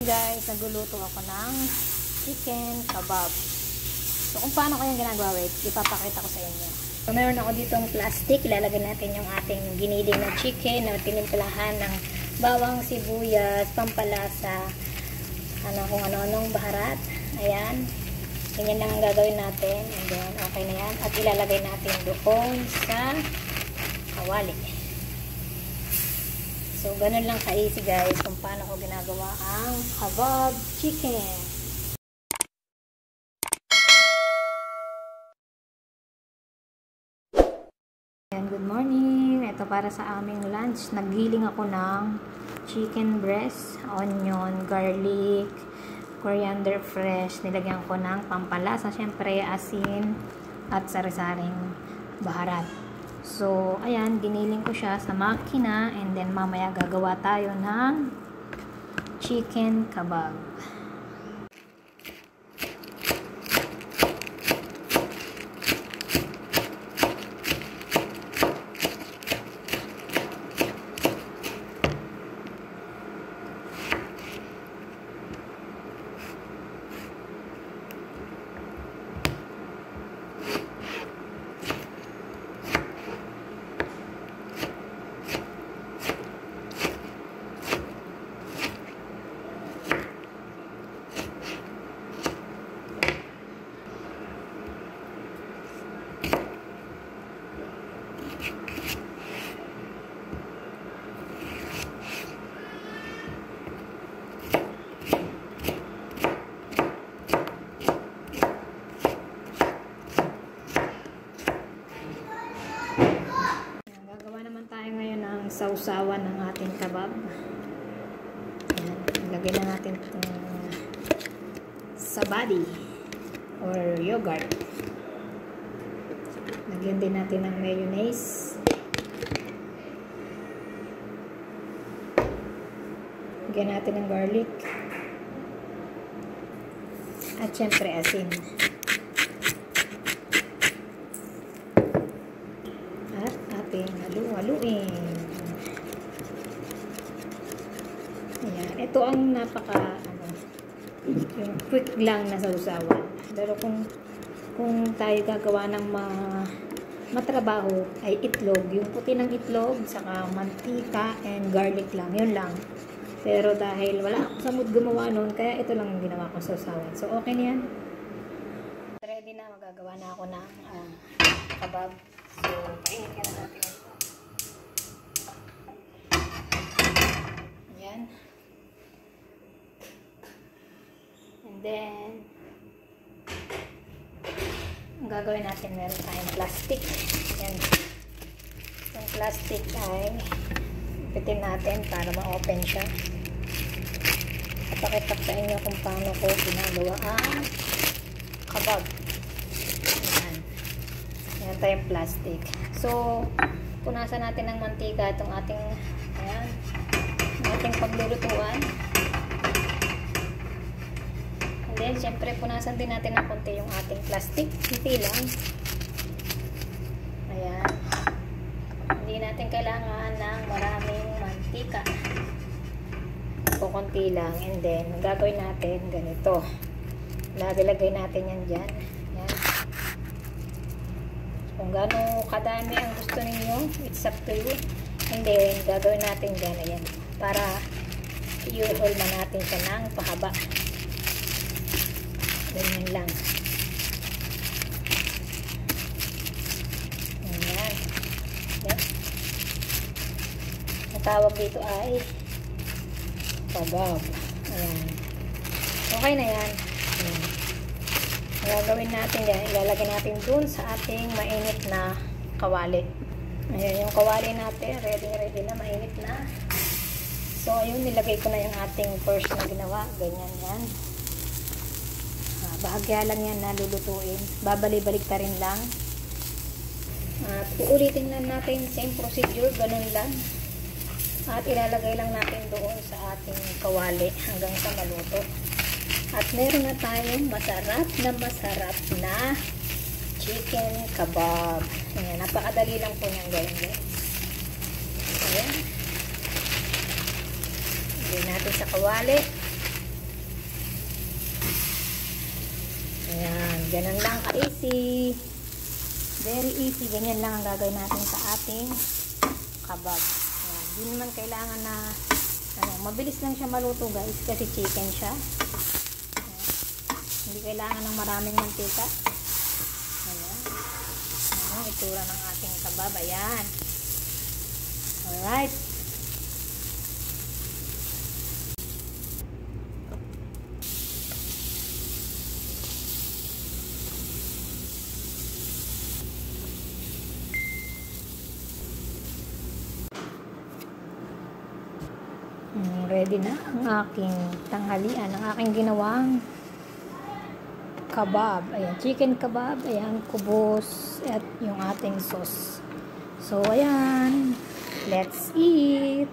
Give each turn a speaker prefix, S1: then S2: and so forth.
S1: Guys, nagluluto ako ng chicken kebab. So, kung paano ko yung ginagawa, wait, ipapakita ko sa inyo. So, meron ako ditong plastic. Ilalagay natin yung ating giniling na chicken na tinimplahan ng bawang, sibuyas, pampalasa, kung ano-anong baharat. Ayan. Ganyan lang ang gagawin natin. And then, okay na yan. At ilalagay natin doon sa kawali. So, ganun lang ka-easy guys kung paano ko ginagawa ang kebab chicken. And good morning. Ito para sa aming lunch. Naggiling ako ng chicken breast, onion, garlic, coriander fresh. Nilagyan ko ng pampalasa, syempre asin, at sari-saring baharat. So, ayan, giniling ko siya sa makina and then mamaya gagawa tayo ng chicken kebab. Sausawan ng ating kebab. Ayan, ilagay na natin itong sabadi or yogurt. Lagyan din natin ng mayonnaise. Lagyan natin ng garlic. At syempre asin. At ating halu-haluin. Ayan. Ito ang yung quick lang na sausawan. Pero kung tayo gagawa ng matrabaho ay itlog. Yung puti ng itlog, saka mantika and garlic lang. Yun lang. Pero dahil wala ako sa mood gumawa nun, kaya ito lang yung ginawa kong sausawan. So, okay na yan. Ready na. Magagawa na ako ng kebab. So, painitin na natin ito. Ayan. And then, ang gagawin natin, meron tayong plastic. Ayan. Yung plastic ay ipitin natin para ma-open siya. Papakita sa inyo kung paano ko ginagawa ang kebab. Ayan. Ayan tayong plastic. So, punasan natin ng mantika itong ating, ayan, ating paglulutuan. And then, syempre, punasan din natin ng konti yung ating plastic. Hindi lang. Ayan. Hindi natin kailangan ng maraming mantika. O konti lang. And then, gagawin natin ganito. Lagay natin yan dyan. Ayan. Kung gaano kadami ang gusto ninyo, it's up to you. And then, gagawin natin dyan. Ayan. Para i-roll na natin siya ng pahaba. Ganyan lang. Ayan. Ayan. Ang tawag dito ay kebab. Ayan. Okay na yan. Ayan. Ang gagawin natin yan, ilalagay natin dun sa ating mainit na kawali. Ayan, yung kawali natin, ready na, mainit na. So, ayun, nilagay ko na yung ating first na ginawa. Ganyan yan. Bahagya lang yan na lulutuin. Babalik-balik ta rin lang. At uulitin lang natin same procedure, ganun lang. At ilalagay lang natin doon sa ating kawali hanggang sa maluto. At meron na tayong masarap na chicken kebab. Ayan, napakadali lang po niyang gawin guys. Ayan. Lagay natin sa kawali. Ganun lang ka-easy. Very easy. Ganyan lang ang gagawin natin sa ating kabab. Ayan. Hindi naman kailangan na mabilis lang siya maluto guys kasi chicken siya. Ayan. Hindi kailangan ng maraming mantika. Ayan. Ayan. Itura ng ating kabab. Ayan. Alright. Ready na ang aking tanghalian, ang aking ginawang kabab. Ayan, chicken kabab. Ayan, kubos at yung ating sauce. So, ayan. Let's eat!